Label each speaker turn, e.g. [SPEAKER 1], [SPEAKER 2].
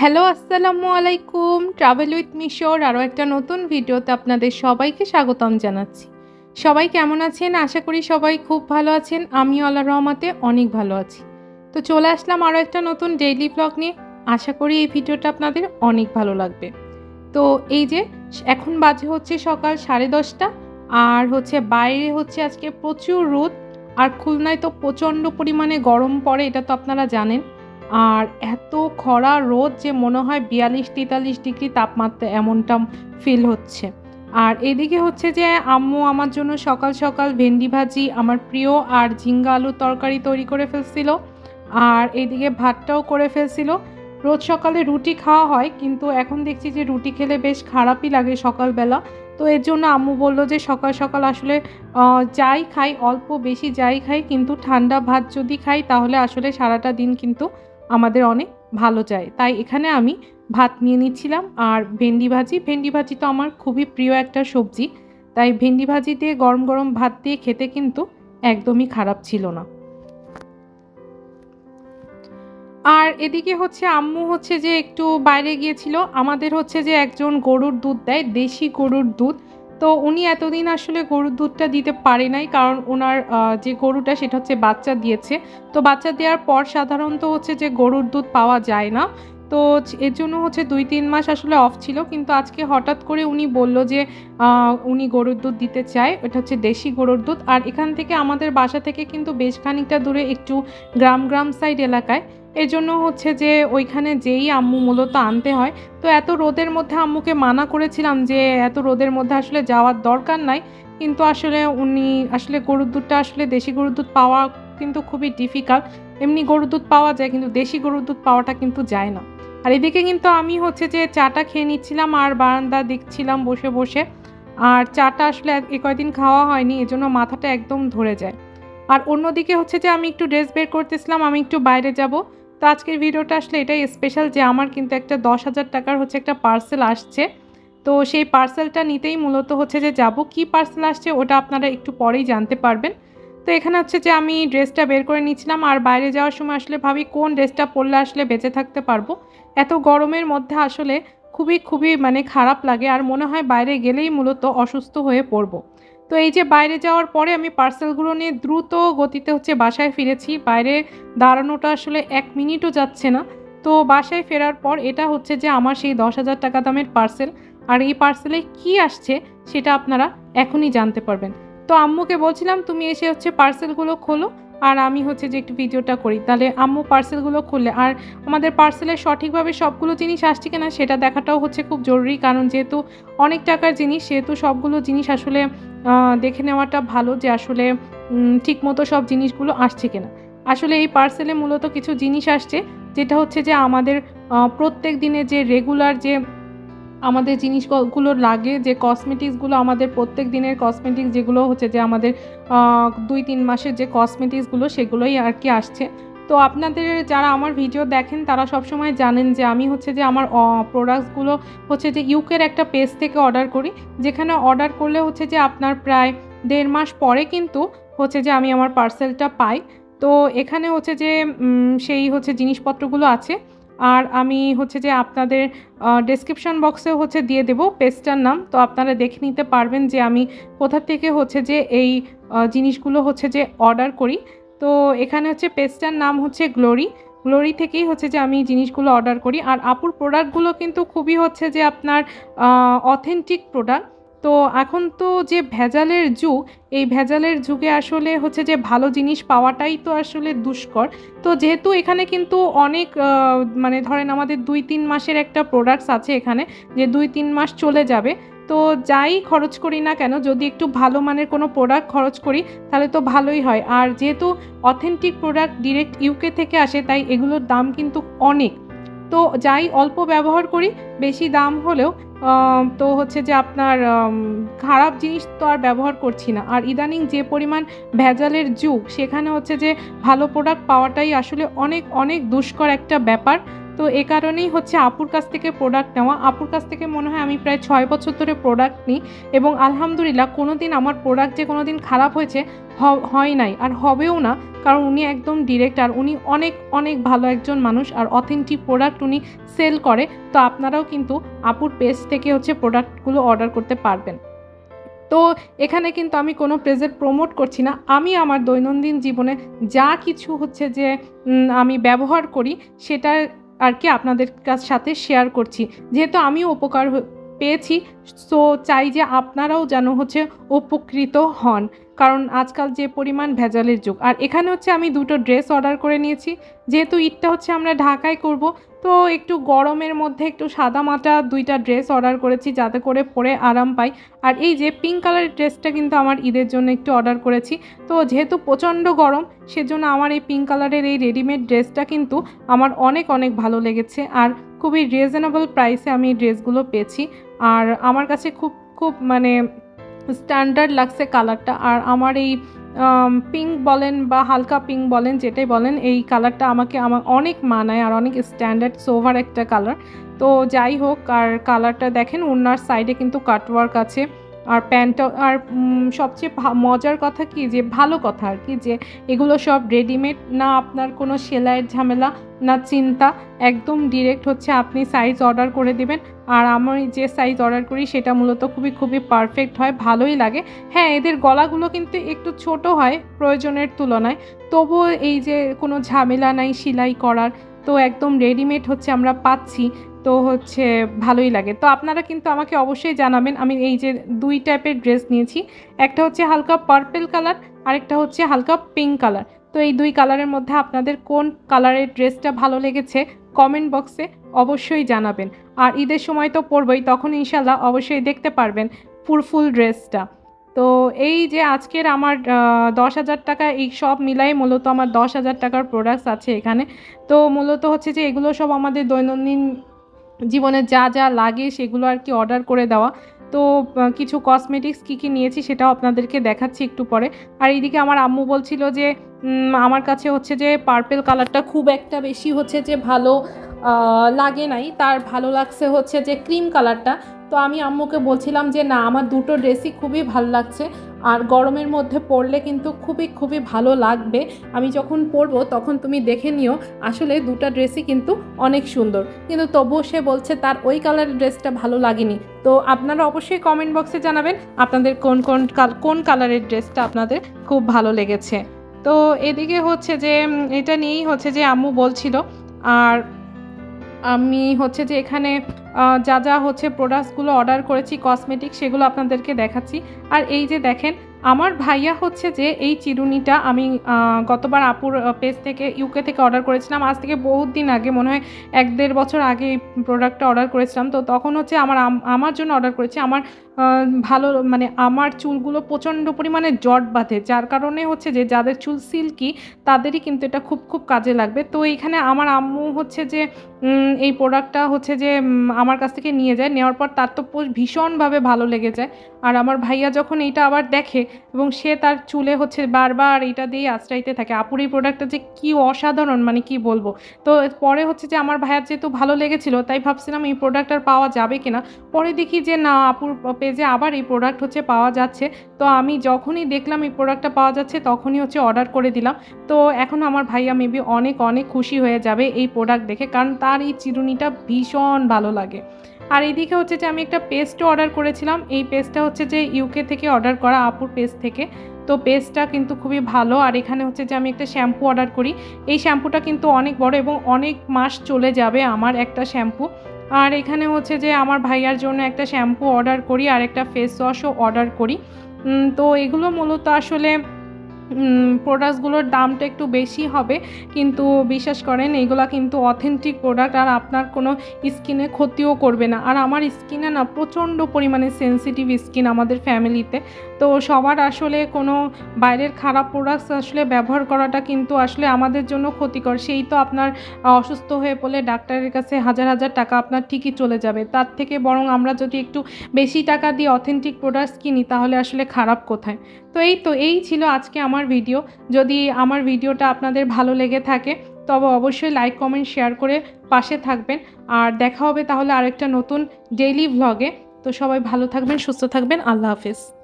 [SPEAKER 1] Hello আসসালামু আলাইকুম। Travel with মিশোর আরও একটা নতুন ভিডিওতে আপনাদের সবাইকে স্বাগতম জানাচ্ছি। সবাই কেমন আছেন? আশা করি সবাই খুব ভালো আছেন। আমিও আল্লাহর রহমতে অনেক ভালো আছি। তো চলে আসলাম আরও একটা নতুন ডেইলি ব্লগ নিয়ে। আশা করি এই ভিডিওটা আপনাদের অনেক ভালো লাগবে। তো এই যে এখন বাজে হচ্ছে সকাল 10:30 আর বাইরে আজকে প্রচুর রোদ, আর খুলনায় তো প্রচণ্ড পরিমাণে গরম পড়ে, এটা তো আপনারা জানেন। আর এত খরা রোদ যে মনে হয় 42-43 ডিগ্রি তাপমাত্রা এমনটা ফিল হচ্ছে। আর এদিকে যে আম্মু আমার জন্য সকাল সকাল ভেন্ডি ভাজি আমার প্রিয় আর ঝিঙ্গা আলুর তরকারি তৈরি করে ফেলছিল, আর এইদিকে ভাতটাও করে ফেলছিল। রোজ সকালে রুটি খাওয়া হয়, কিন্তু এখন দেখছি যে রুটি খেলে বেশ খারাপই লাগে সকালবেলা। তো এর জন্য আম্মু বলল যে সকাল সকাল আসলে যাই খাই, অল্প বেশি যাই খাই, কিন্তু ঠান্ডা ভাত যদি খাই তাহলে আসলে সারাটা দিন কিন্তু আমাদের অনেক ভালো যায়। তাই এখানে আমি ভাত নিয়ে নিচ্ছিলাম আর ভেন্ডি ভাজি তো আমার খুবই প্রিয় একটা সবজি। তাই ভেন্ডি ভাজি দিয়ে গরম গরম ভাত দিয়ে খেতে কিন্তু একদমই খারাপ ছিল না। আর এদিকে আম্মু যে একটু বাইরে গিয়েছিল। আমাদের যে একজন গরুর দুধ দেয়, দেশি গরুর দুধ। তো উনি এতদিন আসলে গরুর দুধটা দিতে পারে নাই, কারণ ওনার যে গরুটা সেটা বাচ্চা দিয়েছে। তো বাচ্চা দেওয়ার পর সাধারণত যে গরুর দুধ পাওয়া যায় না। তো এর জন্য 2-3 মাস আসলে অফ ছিল, কিন্তু আজকে হঠাৎ করে উনি বলল যে উনি গরুর দুধ দিতে চায়। এটা দেশি গরুর দুধ। আর এখান থেকে আমাদের বাসা থেকে কিন্তু বেশ খানিকটা দূরে একটু গ্রাম সাইড এলাকায়। এর জন্য যে ওইখানে যেই আম্মু মূলত আনতে হয়। তো এত রোদের মধ্যে আম্মুকে মানা করেছিলাম যে এত রোদের মধ্যে আসলে যাওয়ার দরকার নাই, কিন্তু আসলে উনি গরুর দুধটা দেশি গরুর দুধ পাওয়া কিন্তু খুবই ডিফিকাল্ট। এমনি গরুর দুধ পাওয়া যায়, কিন্তু দেশি গরুর দুধ পাওয়াটা কিন্তু যায় না। আর এদিকে কিন্তু আমি যে চাটা খেয়ে নিচ্ছিলাম আর বারান্দা দেখছিলাম বসে বসে। আর চাটা আসলে এ কয়দিন খাওয়া হয়নি, এজন্য মাথাটা একদম ধরে যায়। আর অন্যদিকে যে আমি একটু ড্রেস বের করতেছিলাম, আমি একটু বাইরে যাব। তো আজকের ভিডিওটা আসলে এটাই স্পেশাল যে আমার কিন্তু একটা 10,000 টাকার একটা পার্সেল আসছে। তো সেই পার্সেলটা নিতেই মূলত যে যাব। কি পার্সেল আসছে ওটা আপনারা একটু পরেই জানতে পারবেন। তো এখানে যে আমি ড্রেসটা বের করে নিচ্ছিলাম, আর বাইরে যাওয়ার সময় আসলে ভাবি কোন ড্রেসটা পরলে আসলে বেঁচে থাকতে পারবো। এত গরমের মধ্যে আসলে খুবই মানে খারাপ লাগে, আর মনে হয় বাইরে গেলেই মূলত অসুস্থ হয়ে পড়বো। তো এই যে বাইরে যাওয়ার পরে আমি পার্সেলগুলো নিয়ে দ্রুত গতিতে বাসায় ফিরেছি। বাইরে দাঁড়ানোটা আসলে 1 মিনিটও যাচ্ছে না। তো বাসায় ফেরার পর এটা যে আমার সেই 10,000 টাকা দামের পার্সেল। আর এই পার্সেলে কি আসছে সেটা আপনারা এখনই জানতে পারবেন। তো আম্মুকে বলছিলাম তুমি এসে পার্সেলগুলো খোলো, আর আমি যে একটু ভিডিওটা করি। তাহলে আম্মু পার্সেলগুলো খুললে, আর আমাদের পার্সেলে সঠিকভাবে সবগুলো জিনিস আসছে কিনা সেটা দেখাটাও খুব জরুরি, কারণ যেহেতু অনেক টাকার জিনিস, সেহেতু সবগুলো জিনিস আসলে দেখে নেওয়াটা ভালো যে আসলে ঠিকমতো সব জিনিসগুলো আসছে কিনা। আসলে এই পার্সেলে মূলত কিছু জিনিস আসছে, যেটা যে আমাদের প্রত্যেক দিনে যে রেগুলার যে আমাদের জিনিসগুলো লাগে, যে কসমেটিক্সগুলো, আমাদের প্রত্যেক দিনের কসমেটিক্স যেগুলো যে আমাদের 2-3 মাসের যে কসমেটিক্সগুলো, সেগুলোই আর কি আসছে। তো আপনাদের যারা আমার ভিডিও দেখেন তারা সবসময় জানেন যে আমি যে আমার প্রোডাক্টসগুলো যে ইউকের একটা পেজ থেকে অর্ডার করি, যেখানে অর্ডার করলে যে আপনার প্রায় 1.5 মাস পরে কিন্তু যে আমি আমার পার্সেলটা পাই। তো এখানে যে সেই জিনিসপত্রগুলো আছে। আর আমি যে আপনাদের ডেসক্রিপশন বক্সেও দিয়ে দেব পেজটার নাম। তো আপনারা দেখে নিতে পারবেন যে আমি কোথা থেকে যে এই জিনিসগুলো যে অর্ডার করি। তো এখানে পেজটার নাম গ্লোরি থেকেই যে আমি জিনিসগুলো অর্ডার করি। আর আপুর প্রোডাক্টগুলো কিন্তু খুবই যে আপনার অথেন্টিক প্রোডাক্ট। তো এখন তো যে ভেজালের যুগ, এই ভেজালের যুগে আসলে যে ভালো জিনিস পাওয়াটাই তো আসলে দুষ্কর। তো যেহেতু এখানে কিন্তু অনেক মানে ধরেন আমাদের 2-3 মাসের একটা প্রোডাক্টস আছে এখানে, যে 2-3 মাস চলে যাবে। তো যাই খরচ করি না কেন, যদি একটু ভালো মানের কোনো প্রোডাক্ট খরচ করি তাহলে তো ভালোই হয়। আর যেহেতু অথেন্টিক প্রোডাক্ট ডিরেক্ট ইউকে থেকে আসে, তাই এগুলোর দাম কিন্তু অনেক। তো যাই অল্প ব্যবহার করি, বেশি দাম হলেও তো যে আপনার খারাপ জিনিস তো আর ব্যবহার করছি না। আর ইদানিং যে পরিমাণ ভেজালের যুগ, সেখানে যে ভালো প্রোডাক্ট পাওয়াটাই আসলে অনেক দুষ্কর একটা ব্যাপার। তো এ কারণেই হচ্ছে আপুর কাছ থেকে প্রোডাক্ট নেওয়া। আপুর কাছ থেকে মনে হয় আমি প্রায় 6 বছর ধরে প্রোডাক্ট নিই এবং আলহামদুলিল্লাহ কোনো দিন আমার প্রোডাক্ট যে কোনো দিন খারাপ হয়েছে হয় নাই আর হবেও না, কারণ উনি একদম ডিরেক্ট আর উনি অনেক অনেক ভালো একজন মানুষ আর অথেন্টিক প্রোডাক্ট উনি সেল করে। তো আপনারাও কিন্তু আপুর পেজ থেকে হচ্ছে প্রোডাক্টগুলো অর্ডার করতে পারবেন। তো এখানে কিন্তু আমি কোনো পেজের প্রমোট করছি না, আমি আমার দৈনন্দিন জীবনে যা কিছু হচ্ছে যে আমি ব্যবহার করি সেটা আর কি আপনাদের সাথে শেয়ার করছি, যেহেতু আমিও উপকার পেয়েছি। সো চাই যে আপনারাও যেন হচ্ছে উপকৃত হন, কারণ আজকাল যে পরিমাণ ভেজালের যুগ। আর এখানে হচ্ছে আমি দুটো ড্রেস অর্ডার করে নিয়েছি, যেহেতু ঈদটা হচ্ছে আমরা ঢাকায় করব, তো একটু গরমের মধ্যে একটু সাদা মাটা দুইটা ড্রেস অর্ডার করেছি যাতে করে পরে আরাম পাই। আর এই যে পিঙ্ক কালারের ড্রেসটা কিন্তু আমার ঈদের জন্য একটু অর্ডার করেছি। তো যেহেতু প্রচণ্ড গরম সেজন্য আমার এই পিঙ্ক কালারের এই রেডিমেড ড্রেসটা কিন্তু আমার অনেক অনেক ভালো লেগেছে আর খুবই রিজনেবল প্রাইসে আমি এই ড্রেসগুলো পেয়েছি। আর আমার কাছে খুব খুব মানে স্ট্যান্ডার্ড লাগছে কালারটা। আর আমার এই পিঙ্ক বলেন বা হালকা পিঙ্ক বলেন, যেটাই বলেন, এই কালারটা আমার অনেক মানায় আর অনেক স্ট্যান্ডার্ড সোভার একটা কালার। তো যাই হোক, আর কালারটা দেখেন ওনার সাইডে কিন্তু কাটওয়ার্ক আছে আর প্যান্টটা। আর সবচেয়ে মজার কথা কি, যে ভালো কথা আর কি, যে এগুলো সব রেডিমেড না, আপনার কোনো সেলাইয়ের ঝামেলা না চিন্তা, একদম ডিরেক্ট হচ্ছে আপনি সাইজ অর্ডার করে দেবেন। আর আমি যে সাইজ অর্ডার করি সেটা মূলত খুবই খুবই পারফেক্ট হয়, ভালোই লাগে। হ্যাঁ, এদের গলাগুলো কিন্তু একটু ছোট হয় প্রয়োজনের তুলনায়, তবুও এই যে কোনো ঝামেলা নাই সেলাই করার, তো একদম রেডিমেড হচ্ছে আমরা পাচ্ছি, তো হচ্ছে ভালোই লাগে। তো আপনারা কিন্তু আমাকে অবশ্যই জানাবেন। আমি এই যে দুই টাইপের ড্রেস নিয়েছি, একটা হচ্ছে হালকা পার্পল কালার আর একটা হচ্ছে হালকা পিঙ্ক কালার। তো এই দুই কালারের মধ্যে আপনাদের কোন কালারের ড্রেসটা ভালো লেগেছে কমেন্ট বক্সে অবশ্যই জানাবেন। আর ঈদের সময় তো পরবই, তখন ইনশাল্লাহ অবশ্যই দেখতে পারবেন ফুল ড্রেসটা। তো এই যে আজকের আমার 10,000 টাকা, এই সব মিলাই মূলত আমার 10,000 টাকার প্রোডাক্টস আছে এখানে। তো মূলত হচ্ছে যে এগুলো সব আমাদের দৈনন্দিন জীবনে যা যা লাগে সেগুলো আর কি অর্ডার করে দেওয়া। তো কিছু কসমেটিক্স কী নিয়েছি সেটাও আপনাদেরকে দেখাচ্ছি একটু পরে। আর এইদিকে আমার আম্মু বলছিল যে আমার কাছে হচ্ছে যে পার্পল কালারটা খুব একটা বেশি হচ্ছে যে ভালো লাগে নাই, তার ভালো লাগছে হচ্ছে যে ক্রিম কালারটা। তো আমি আম্মুকে বলছিলাম যে না, আমার দুটো ড্রেসই খুবই ভালো লাগছে আর গরমের মধ্যে পরলে কিন্তু খুবই খুবই ভালো লাগবে। আমি যখন পরবো তখন তুমি দেখে নিও, আসলে দুটো ড্রেসই কিন্তু অনেক সুন্দর। কিন্তু তবুও সে বলছে তার ওই কালারের ড্রেসটা ভালো লাগেনি। তো আপনারা অবশ্যই কমেন্ট বক্সে জানাবেন আপনাদের কোন কালারের ড্রেসটা আপনাদের খুব ভালো লেগেছে। তো এদিকে হচ্ছে যে এটা নিয়েই হচ্ছে যে আম্মু বলছিল। আর আমি হচ্ছে যে এখানে যা যা হচ্ছে প্রোডাক্টসগুলো অর্ডার করেছি কসমেটিক, সেগুলো আপনাদেরকে দেখাচ্ছি। আর এই যে দেখেন, আমার ভাইয়া হচ্ছে যে এই চিরুনিটা আমি গতবার আপুর পেজ থেকে ইউকে থেকে অর্ডার করেছিলাম, আজ থেকে বহুত দিন আগে, মনে হয় 1-1.5 বছর আগে এই প্রোডাক্টটা অর্ডার করেছিলাম। তো তখন হচ্ছে আমার জন্য অর্ডার করেছি। আমার ভালো মানে আমার চুলগুলো প্রচণ্ড পরিমাণে জট বাঁধে, যার কারণে হচ্ছে যে যাদের চুল সিল্কি তাদেরই কিন্তু এটা খুব খুব কাজে লাগবে। তো এইখানে আমার আম্মু হচ্ছে যে এই প্রোডাক্টটা হচ্ছে যে আমার কাছ থেকে নিয়ে যায়, নেওয়ার পর তার তো ভীষণভাবে ভালো লেগে যায়। আর আমার ভাইয়া যখন এইটা আবার দেখে এবং সে তার চুলে হচ্ছে বারবার এইটা দিয়ে আঁচড়াইতে থাকে। আপুর এই প্রোডাক্টটা যে কী অসাধারণ, মানে কি বলবো। তো পরে হচ্ছে যে আমার ভাইয়ার যেহেতু ভালো লেগেছিলো তাই ভাবছিলাম এই প্রোডাক্ট আর পাওয়া যাবে কিনা, পরে দেখি যে না, আপুর পেজে আবার এই প্রোডাক্ট হচ্ছে পাওয়া যাচ্ছে। তো আমি যখনই দেখলাম এই প্রোডাক্টটা পাওয়া যাচ্ছে তখনই হচ্ছে অর্ডার করে দিলাম। তো এখন আমার ভাইয়া মেবি অনেক অনেক খুশি হয়ে যাবে এই প্রোডাক্ট দেখে, কারণ তার এই চিরুনিটা ভীষণ ভালো লাগে। আর এইদিকে হচ্ছে যে আমি একটা পেস্টও অর্ডার করেছিলাম, এই পেস্টটা হচ্ছে যে ইউকে থেকে অর্ডার করা আপুর পেজ থেকে। তো পেস্টটা কিন্তু খুবই ভালো। আর এখানে হচ্ছে যে আমি একটা শ্যাম্পু অর্ডার করি, এই শ্যাম্পুটা কিন্তু অনেক বড় এবং অনেক মাস চলে যাবে আমার একটা শ্যাম্পু। আর এখানে হচ্ছে যে আমার ভাইয়ার জন্য একটা শ্যাম্পু অর্ডার করি আর একটা ফেস ওয়াশও অর্ডার করি। তো এগুলো মূলত আসলে প্রোডাক্টসগুলোর দামটা একটু বেশি হবে, কিন্তু বিশ্বাস করেন এগুলো কিন্তু অথেন্টিক প্রোডাক্ট আর আপনার কোনো স্কিনে ক্ষতিও করবে না। আর আমার স্কিনে না প্রচণ্ড পরিমাণে সেন্সিটিভ স্কিন আমাদের ফ্যামিলিতে, তো সবার আসলে কোনো বাইরের খারাপ প্রোডাক্টস আসলে ব্যবহার করাটা কিন্তু আসলে আমাদের জন্য ক্ষতিকর। সেই তো আপনার অসুস্থ হয়ে পড়লে ডাক্তারের কাছে হাজার হাজার টাকা আপনার ঠিকই চলে যাবে, তার থেকে বরং আমরা যদি একটু বেশি টাকা দিয়ে অথেন্টিক প্রোডাক্টস কিনি তাহলে আসলে খারাপ কোথায়। তো এই ছিল আজকে আমার ভিডিও। যদি আমার ভিডিওটা আপনাদের ভালো লেগে থাকে তবে অবশ্যই লাইক কমেন্ট শেয়ার করে পাশে থাকবেন। আর দেখা হবে তাহলে আরেকটা নতুন ডেইলি ভ্লগে। তো সবাই ভালো থাকবেন, সুস্থ থাকবেন। আল্লাহ হাফেজ।